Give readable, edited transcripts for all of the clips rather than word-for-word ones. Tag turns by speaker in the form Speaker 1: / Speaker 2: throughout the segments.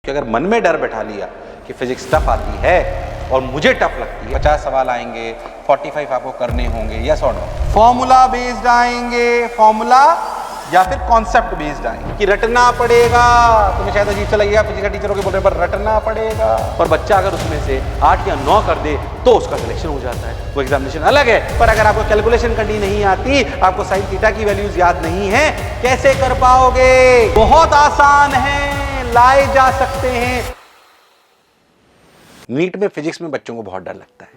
Speaker 1: कि अगर मन में डर बैठा लिया कि फिजिक्स टफ आती है और मुझे टफ लगती है, 50 सवाल आएंगे, 45 आपको करने होंगे, यस और नो। फॉर्मूला बेस्ड आएंगे, फॉर्मूला या फिर कॉन्सेप्ट बेस्ड आएंगे कि रटना पड़ेगा। तुम्हें शायद अजीब सा लगेगा, फिजिक्स का टीचर होके बोल रहे हैं पर रटना पड़ेगा। और बच्चा अगर उसमें से 8 या 9 कर दे तो उसका सिलेक्शन हो जाता है, वो एग्जामिनेशन अलग है। पर अगर आपको कैलकुलेशन करनी नहीं आती, आपको साइन थीटा की वैल्यूज याद नहीं है, कैसे कर पाओगे? बहुत आसान है, लाए जा सकते हैं। नीट में फिजिक्स में बच्चों को बहुत डर लगता है,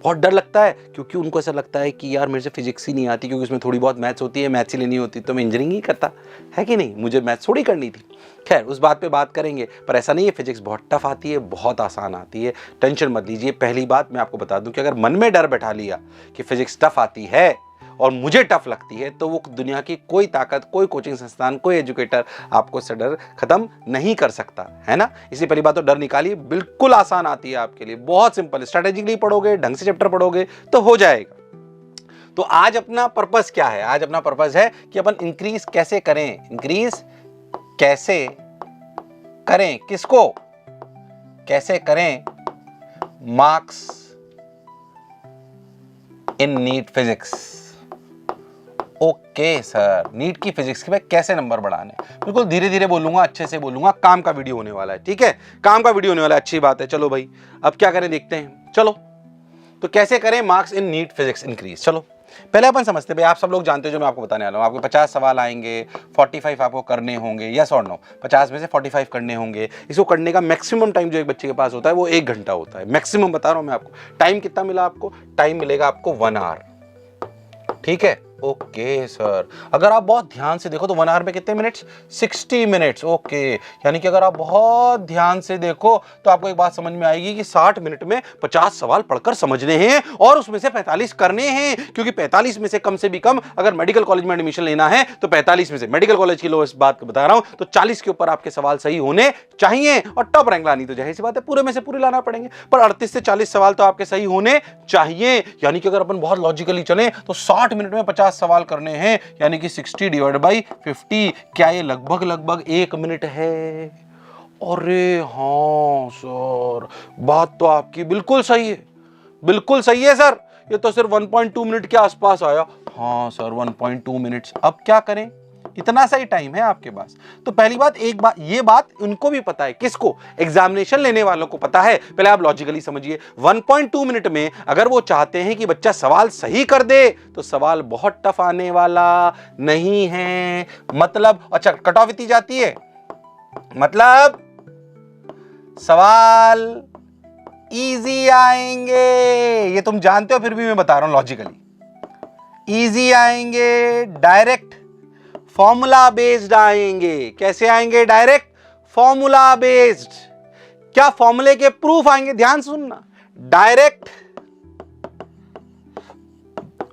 Speaker 1: बहुत डर लगता है क्योंकि उनको ऐसा लगता है कि यार मेरे से फिजिक्स ही नहीं आती, क्योंकि उसमें थोड़ी बहुत मैथ्स होती है, मैथ्स ही लेनी होती तो मैं इंजीनियरिंग ही करता, है कि नहीं, मुझे मैथ्स थोड़ी करनी थी। खैर उस बात पे बात करेंगे, पर ऐसा नहीं है, फिजिक्स बहुत टफ आती है, बहुत आसान आती है, टेंशन मत लीजिए। पहली बात मैं आपको बता दूं कि अगर मन में डर बैठा लिया कि फिजिक्स टफ आती है और मुझे टफ लगती है, तो वो दुनिया की कोई ताकत, कोई कोचिंग संस्थान, कोई एजुकेटर आपको से डर खत्म नहीं कर सकता, है ना। इसलिए पहली बात तो डर निकालिए, बिल्कुल आसान आती है आपके लिए, बहुत सिंपल। स्ट्रेटेजिकली पढ़ोगे, ढंग से चैप्टर पढ़ोगे तो हो जाएगा। तो आज अपना पर्पस क्या है? आज अपना पर्पस है कि अपन इंक्रीज कैसे करें, इंक्रीज कैसे करें, किसको कैसे करें, marks in NEET physics. Okay sir, NEET की फिजिक्स के में कैसे नंबर बढ़ाने, बिल्कुल धीरे धीरे बोलूंगा, अच्छे से बोलूंगा, काम का वीडियो होने वाला है, ठीक है, काम का वीडियो होने वाला है, अच्छी बात है। चलो भाई अब क्या करें देखते हैं। चलो तो कैसे करें marks in NEET physics increase. चलो पहले अपन समझते हैं, भाई आप सब लोग जानते हो जो मैं आपको बताने वाला हूं, आपके 50 सवाल आएंगे, 45 आपको करने होंगे, यस और नो। 50 में से 45 करने होंगे। इसको करने का मैक्सिमम टाइम जो एक बच्चे के पास होता है वो 1 घंटा होता है, मैक्सिमम बता रहा हूं मैं आपको। टाइम कितना मिला आपको? टाइम मिलेगा आपको 1 आवर, ठीक है। ओके सर, अगर आप बहुत ध्यान से देखो तो 1 आवर में कितने मिनट्स? 60 मिनट्स। ओके, यानी कि अगर आप बहुत ध्यान से देखो तो आपको एक बात समझ में आएगी कि 60 मिनट में 50 सवाल पढ़कर समझने हैं और उसमें से 45 करने हैं, क्योंकि 45 में से कम से भी कम अगर मेडिकल कॉलेज में एडमिशन लेना है तो 45 में से, मेडिकल कॉलेज की लो इस बात को बता रहा हूं, तो 40 के ऊपर आपके सवाल सही होने चाहिए। और टॉप रैंक लानी तो जाहिर सी बात है पूरे में से पूरे लाना पड़ेंगे, पर 38 से 40 सवाल तो आपके सही होने चाहिए। यानी कि अगर अपन बहुत लॉजिकली चले तो 60 मिनट में 50 सवाल करने हैं, यानी कि 60 डिवाइड बाई 50, क्या ये लगभग 1 मिनट है? अरे हाँ सर, बात तो आपकी बिल्कुल सही है, बिल्कुल सही है सर, ये तो सिर्फ 1.2 मिनट के आसपास आया। हाँ सर 1.2 मिनट्स। अब क्या करें, इतना सही टाइम है आपके पास। तो पहली बात, एक बात, ये बात उनको भी पता है, किसको? एग्जामिनेशन लेने वालों को पता है। पहले आप लॉजिकली समझिए, 1.2 मिनट में अगर वो चाहते हैं कि बच्चा सवाल सही कर दे तो सवाल बहुत टफ आने वाला नहीं है। मतलब अच्छा, कट ऑफ इतनी जाती है, मतलब सवाल इजी आएंगे, ये तुम जानते हो, फिर भी मैं बता रहा हूं लॉजिकली। इजी आएंगे, डायरेक्ट फॉर्मूला बेस्ड आएंगे। कैसे आएंगे? Direct formula based. क्या फॉर्मूले के प्रूफ आएंगे? ध्यान सुनना, डायरेक्ट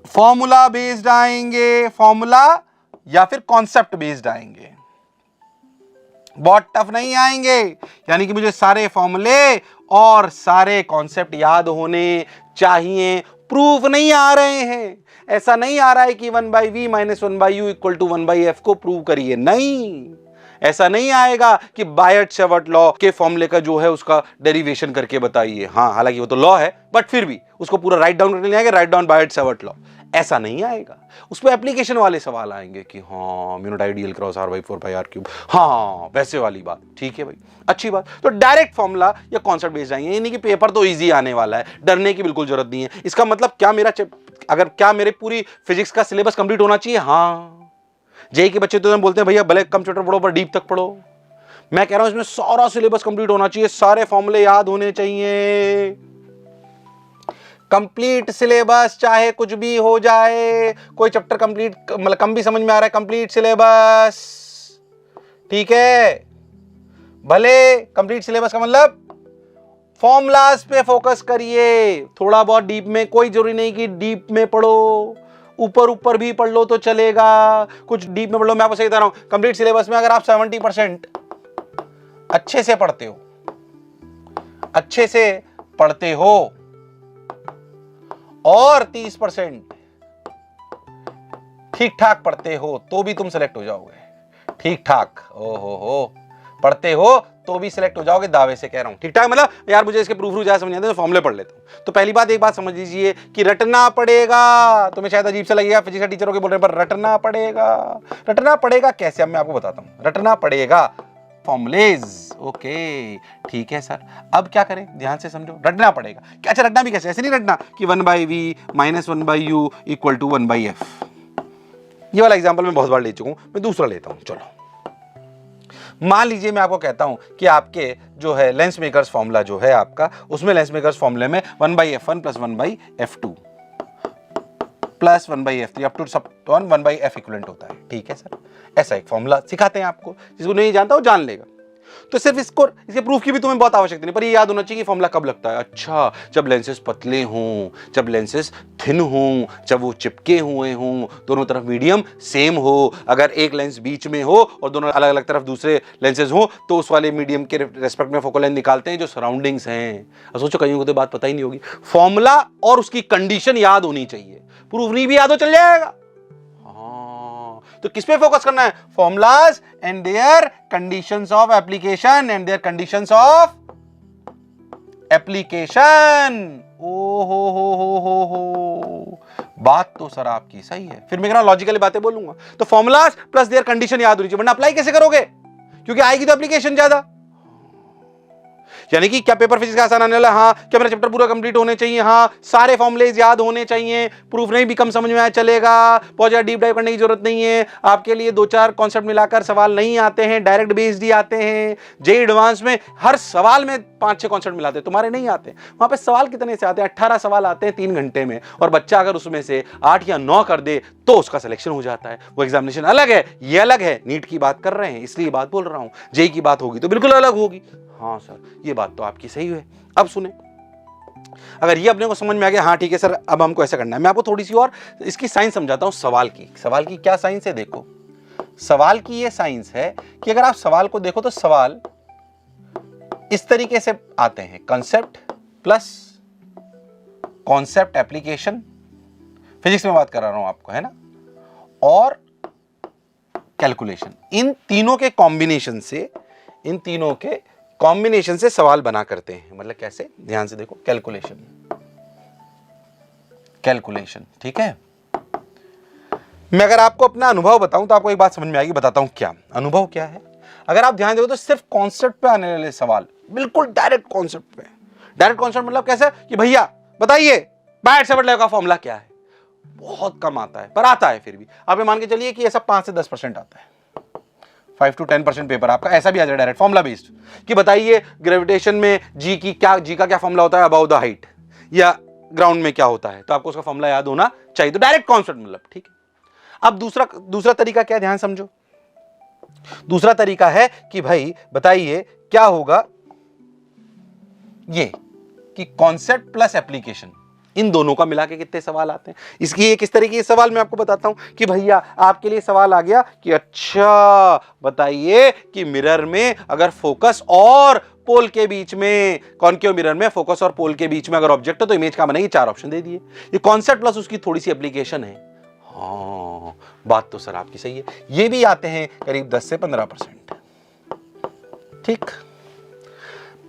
Speaker 1: फॉर्मूला बेस्ड आएंगे, फॉर्मूला या फिर कॉन्सेप्ट बेस्ड आएंगे, बहुत टफ नहीं आएंगे। यानी कि मुझे सारे फॉर्मूले और सारे कॉन्सेप्ट याद होने चाहिए, प्रूफ नहीं आ रहे हैं। ऐसा नहीं आ रहा है कि 1/v - 1/u = 1/f को प्रूव करिए, नहीं, ऐसा नहीं आएगा कि बायट-शवर्ट लॉ के फॉर्मूले का जो है उसका डेरिवेशन करके बताइए। हाँ, हालांकि वो तो लॉ है, बट फिर भी उसको पूरा राइट डाउन करके नहीं आएगा, राइट डाउन बायट-शवर्ट लॉ, ऐसा नहीं आएगा। उस पर एप्लीकेशन वाले सवाल आएंगे कि हाँ म्यूनट आइडियल क्रॉस r/4πr³, हाँ वैसे वाली बात, ठीक है भाई, अच्छी बात। तो डायरेक्ट फॉर्मूला या कॉन्सेप्ट बेस्ड आएंगे, यानी कि पेपर तो इजी आने वाला है, डरने की बिल्कुल जरूरत नहीं है। इसका मतलब क्या, मेरे पूरी फिजिक्स का सिलेबस कंप्लीट होना चाहिए? हाँ, जेई के बच्चे तो बोलते हैं भैया भले कम चैप्टर पढ़ो पर डीप तक पढ़ो। मैं कह रहा हूं इसमें सारा सिलेबस कंप्लीट होना चाहिए, सारे फॉर्मूले याद होने चाहिए, कंप्लीट सिलेबस, चाहे कुछ भी हो जाए, कोई चैप्टर कंप्लीट मतलब कम भी समझ में आ रहा है, कंप्लीट सिलेबस, ठीक है। भले कंप्लीट सिलेबस का मतलब फॉर्मूलाज पे फोकस करिए, थोड़ा बहुत डीप में, कोई जरूरी नहीं कि डीप में पढ़ो, ऊपर भी पढ़ लो तो चलेगा, कुछ डीप में पढ़ लो। मैं आपको सही बता रहा हूं, कंप्लीट सिलेबस में अगर आप 70% अच्छे से पढ़ते हो और 30% ठीक ठाक पढ़ते हो तो भी तुम सेलेक्ट हो जाओगे। ठीक ठाक, ओहो, पढ़ते हो तो भी सिलेक्ट हो जाओगे, दावे से कह रहा हूं। ठीक ठाक, मतलब यार मुझे इसके प्रूफ ज्यादा समझ नहीं आते तो फॉर्मूले पढ़ लेता हूं। तो पहली बात एक बात समझ लीजिए कि रटना पड़ेगा। तुम्हें शायद अजीब सा लगेगा फिजिक्स टीचरों के बोलने पर, रटना पड़ेगा। रटना पड़ेगा कैसे, अब मैं आपको बताता हूं। रटना पड़ेगा फॉर्मूलेज। ओके ठीक है सर, अब क्या करें, ध्यान से समझो। रटना पड़ेगा क्या? अच्छा रटना भी कैसे, ऐसे नहीं रटना कि 1/v minus 1/u equal to 1/f। ये वाला एग्जांपल मैं बहुत बार ले चुका हूं, मैं दूसरा लेता हूं। चलो मान लीजिए मैं आपको कहता हूं कि आपके जो है लेंस मेकर्स फॉर्मूला जो है आपका, उसमें लेंस मेकर्स फॉर्मूले में 1/f1 plus 1/f2 plus 1/f3 up to सब 1/f इक्विवेलेंट होता है। ठीक है सर, ऐसा एक फॉर्मूला सिखाते हैं आपको, जिसको नहीं जानता वो जान लेगा। तो सिर्फ इसके प्रूफ की भी तुम्हें बहुत आवश्यकता नहीं, पर ये याद होना चाहिए कि फॉर्मूला कब लगता है। अच्छा, जब लेंसेज पतले हों, जब लेंसेज थिन हों, जब वो चिपके हुए हों, दोनों तरफ मीडियम सेम हो। अगर एक लेंस बीच में हो और दोनों अलग अलग तरफ दूसरे लेंसेज हो तो उस वाले मीडियम के रेस्पेक्ट में फोकल लेंथ निकालते हैं जो सराउंडिंग्स हैं। अब सोचो कहीं को तो बात पता ही नहीं होगी। फॉर्मूला और उसकी कंडीशन याद होनी चाहिए, प्रूफ नहीं भी याद हो चल जाएगा। तो किस पे फोकस करना है? Formulas and their conditions of application and their conditions of application. ओ हो, बात तो सर आपकी सही है। फिर मैं कह रहा हूं लॉजिकली बातें बोलूंगा तो फॉर्मूलाज प्लस देयर कंडीशन याद होनी चाहिए, वरना अप्लाई कैसे करोगे, क्योंकि आएगी तो एप्लीकेशन ज्यादा। यानी कि क्या पेपर फिजिक्स का आसान आने वाला? हाँ। क्या मेरा चैप्टर पूरा कंप्लीट होने चाहिए? हाँ। सारे फॉर्मूलेज याद होने चाहिए, प्रूफ नहीं भी कम समझ में आया चलेगा, बहुत ज्यादा डीप डाइव करने की जरूरत नहीं है। आपके लिए 2-4 कॉन्सेप्ट मिलाकर सवाल नहीं आते हैं, डायरेक्ट बेस्ड ही आते हैं। जेईई एडवांस में हर सवाल में 5-6 कॉन्सेप्ट मिलाते हैं, तुम्हारे नहीं आते। वहां पे सवाल कितने से आते हैं? 18 सवाल आते हैं 3 घंटे में, और बच्चा अगर उसमें से 8 या 9 कर दे तो उसका सिलेक्शन हो जाता है। वो एग्जामिनेशन अलग है, ये अलग है। नीट की बात कर रहे हैं इसलिए बात बोल रहा हूं, जेईई की बात होगी तो बिल्कुल अलग होगी। हाँ सर, ये बात तो आपकी सही है। अब सुने, अगर ये अपने को समझ में आ गया, हाँ ठीक है सर अब हमको ऐसा करना है, मैं आपको थोड़ी सी और इसकी साइंस समझाता हूं। सवाल की क्या साइंस है? देखो, सवाल की ये साइंस है कि अगर आप सवाल को देखो तो सवाल इस तरीके से आते हैं, concept plus concept application, physics में बात कर रहा हूं आपको, है ना, और कैलकुलेशन। इन तीनों के कॉम्बिनेशन से सवाल बना करते हैं। मतलब कैसे? ध्यान से देखो, कैलकुलेशन। ठीक है, मैं अगर आपको अपना अनुभव बताऊं तो आपको एक बात समझ में आएगी, बताता हूं क्या अनुभव क्या है। अगर आप ध्यान देखो तो सिर्फ कॉन्सेप्ट पे आने वाले सवाल, बिल्कुल डायरेक्ट कॉन्सेप्ट पे। डायरेक्ट कॉन्सेप्ट मतलब कैसे कि भैया बताइए बाइट सेवर्ट लॉ का फॉर्मूला क्या है। बहुत कम आता है पर आता है फिर भी। आप ये मान के चलिए कि ऐसा 5 से 10% आता है, 5 to 10% पेपर आपका ऐसा भी आ जाए डायरेक्ट फॉर्मूला बेस्ड कि बताइए ग्रेविटेशन में जी का क्या फॉर्मूला होता है अबाउट द हाइट, या ग्राउंड में क्या होता है, तो आपको उसका फॉर्मूला याद होना चाहिए। तो डायरेक्ट कॉन्सेप्ट मतलब, ठीक है। अब दूसरा तरीका क्या, ध्यान समझो। दूसरा तरीका है कि भाई बताइए क्या होगा, ये कि कॉन्सेप्ट प्लस एप्लीकेशन, इन दोनों का मिला के कितने सवाल आते हैं। इसकी एक इस तरीके के सवाल मैं आपको बताता हूं कि भैया आपके लिए सवाल आ गया कि अच्छा बताइए कि मिरर में अगर फोकस और पोल के बीच में, कॉनकेव मिरर में फोकस और पोल के बीच में अगर ऑब्जेक्ट हो तो इमेज क्या बनेगी। 4 ऑप्शन दे दिए। ये कॉन्सेप्ट प्लस उसकी थोड़ी सी एप्लीकेशन है। हाँ, बात तो सर आपकी सही है। ये भी आते हैं करीब 10 से 15%। ठीक,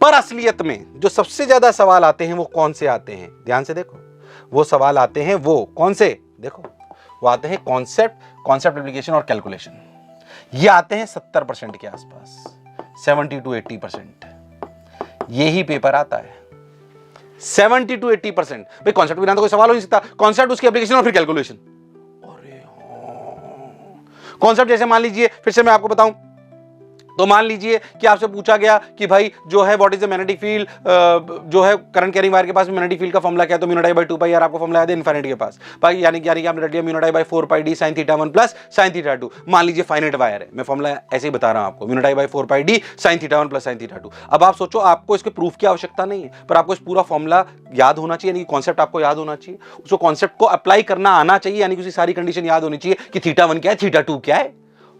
Speaker 1: पर असलियत में जो सबसे ज्यादा सवाल आते हैं वो कौन से आते हैं? ध्यान से देखो, वो सवाल आते हैं वो कौन से, देखो वो आते हैं कॉन्सेप्ट एप्लीकेशन और कैलकुलेशन। ये आते हैं 70% के आसपास, 70 to 80%। यही पेपर आता है 70 to 80%। भाई कॉन्सेप्ट बिना तो कोई सवाल हो नहीं सकता, कॉन्सेप्ट उसकी एप्लीकेशन और फिर कैलकुलेशन। अरे कॉन्सेप्ट जैसे मान लीजिए, फिर से मैं आपको बताऊं तो मान लीजिए कि आपसे पूछा गया कि भाई जो है what is the magnetic field, जो है करंट कैरिंग वायर के पास मैग्नेटिक फील्ड का फॉर्मूला क्या है, तो mu not I by 2 pi R आपको फॉर्मूला याद है इनफिनिटी के पास भाई, यानी कि आपने रट लिया mu not I by 4 pi D sin theta 1 plus sin theta 2। मान लीजिए फाइनाइट वायर है, मैं फॉर्मूला ऐसे ही बता रहा हूं आपको, mu not I by 4 pi D sin theta 1 plus sin theta 2। अब आप सोचो, आपको इसके प्रूफ की आवश्यकता नहीं है, पर आपको इस पूरा फॉर्मूला याद होना चाहिए, यानी कि कॉन्सेप्ट आपको याद होना चाहिए, उसको कॉन्सेप्ट को अप्लाई करना आना चाहिए, यानी कि उसकी सारी कंडीशन याद होनी चाहिए कि थीटा 1 क्या है, थीटा 2 क्या है।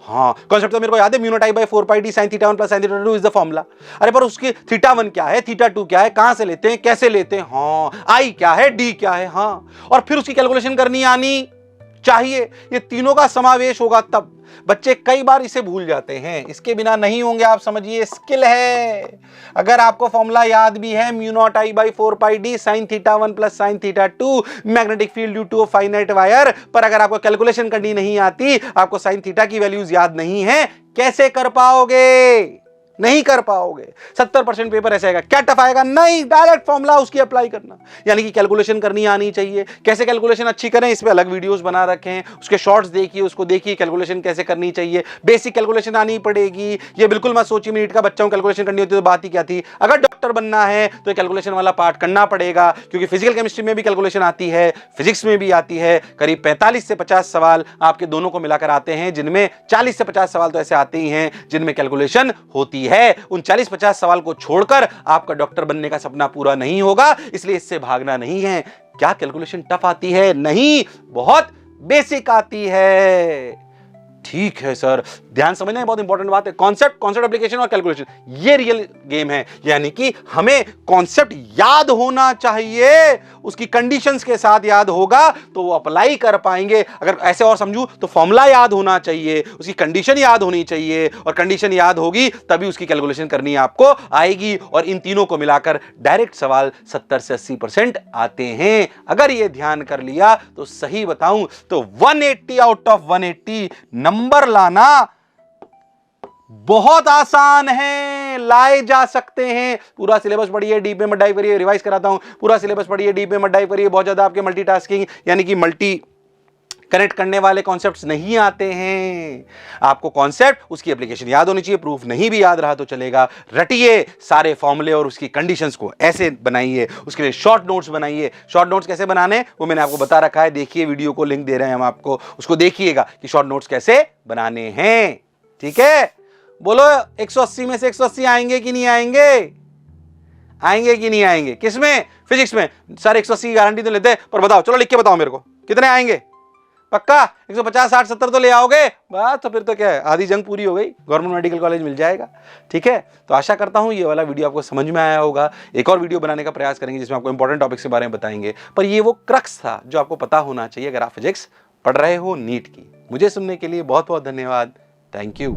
Speaker 1: हाँ, कॉन्सेप्ट तो मेरे को याद है, mu not I by 4 pi D sin theta 1 plus sin theta 2 is the formula. अरे पर उसकी थीटा 1 क्या है, थीटा 2 क्या है, कहां से लेते हैं, कैसे लेते हैं, हाँ, आई क्या है, डी क्या है, हाँ, और फिर उसकी कैलकुलेशन करनी आनी चाहिए, ये तीनों का समावेश होगा तब। बच्चे कई बार इसे भूल जाते हैं, इसके बिना नहीं होंगे। आप समझिए स्किल है। अगर आपको फॉर्मूला याद भी है, mu not I by 4 pi D sine theta 1 plus sine theta 2 magnetic field due to a finite wire, पर अगर आपको कैलकुलेशन करनी नहीं आती, आपको साइन थीटा की वैल्यूज याद नहीं है, कैसे कर पाओगे? नहीं कर पाओगे। 70% पेपर ऐसा आएगा। क्या टफ आएगा? नहीं, डायरेक्ट फॉर्मूला उसकी अप्लाई करना, यानी कि कैलकुलेशन करनी आनी चाहिए। कैसे कैलकुलेशन अच्छी करें, इस पे अलग वीडियोस बना रखे हैं, उसके शॉर्ट्स देखिए, उसको देखिए कैलकुलेशन कैसे करनी चाहिए। बेसिक कैलकुलेशन आनी पड़ेगी। ये बिल्कुल मत सोचिए मिनट का बच्चा हूं, कैलकुलेशन करनी होती है तो बात ही क्या थी। अगर डॉक्टर बनना है तो कैलकुलेशन वाला पार्ट करना पड़ेगा, क्योंकि फिजिकल केमिस्ट्री में भी कैलकुलेशन आती है, फिजिक्स में भी आती है। करीब 45 से 50 सवाल आपके दोनों को मिलाकर आते हैं, जिनमें 40 से 50 सवाल तो ऐसे आते ही हैं जिनमें कैलकुलेशन होती है। उन 40-50 सवाल को छोड़कर आपका डॉक्टर बनने का सपना पूरा नहीं होगा, इसलिए इससे भागना नहीं है। क्या कैलकुलेशन टफ आती है? नहीं, बहुत बेसिक आती है। ठीक है सर, ध्यान समझना है, बहुत इंपॉर्टेंट बात है। कॉन्सेप्ट एप्लीकेशन और कैलकुलेशन, ये रियल गेम है। यानी कि हमें कॉन्सेप्ट याद होना चाहिए, उसकी कंडीशंस के साथ याद होगा तो वो अप्लाई कर पाएंगे। अगर ऐसे और समझूं तो फॉर्मूला याद होना चाहिए, उसकी कंडीशन याद होनी चाहिए, और कंडीशन याद होगी तभी उसकी कैलकुलेशन करनी आपको आएगी। और इन तीनों को मिलाकर डायरेक्ट सवाल 70 से 80% आते हैं। अगर ये ध्यान कर लिया तो सही बताऊं तो 180 आउट ऑफ 180 नंबर लाना बहुत आसान है, लाए जा सकते हैं। पूरा सिलेबस पढ़िए, डीप में मत डाइव करिए, रिवाइज कराता हूं। पूरा सिलेबस पढ़िए, डीप में मत डाइव करिए। बहुत ज्यादा आपके मल्टीटास्किंग यानी कि मल्टी कनेक्ट करने वाले कॉन्सेप्ट्स नहीं आते हैं। आपको कॉन्सेप्ट, उसकी एप्लीकेशन याद होनी चाहिए। प्रूफ नहीं भी याद रहा तो चलेगा। रटिए सारे फॉर्मूले और उसकी कंडीशंस को, ऐसे बनाइए। उसके लिए शॉर्ट नोट्स बनाइए। शॉर्ट नोट्स कैसे बनाने वो मैंने आपको बता रखा है, देखिए वीडियो को लिंक दे रहे हैं हम आपको, उसको देखिएगा कि शॉर्ट नोट्स कैसे बनाने हैं। ठीक है, बोलो 180 में से 180 आएंगे कि नहीं आएंगे? आएंगे कि नहीं आएंगे? किसमें? फिजिक्स में। सर 180 की गारंटी तो लेते हैं, पर बताओ, चलो लिख के बताओ मेरे को, कितने आएंगे? पक्का 150, 60, 70 तो ले आओगे? बस तो फिर तो क्या है, आधी जंग पूरी हो गई, गवर्नमेंट मेडिकल कॉलेज मिल जाएगा। ठीक है, तो आशा करता हूं ये वाला वीडियो आपको समझ में आया होगा। एक और वीडियो बनाने का प्रयास करेंगे जिसमें आपको इंपॉर्टेंट टॉपिक्स के बारे में बताएंगे, पर ये वो क्रक्स था जो आपको पता होना चाहिए अगर आप फिजिक्स पढ़ रहे हो नीट की। मुझे सुनने के लिए बहुत बहुत धन्यवाद। Thank you.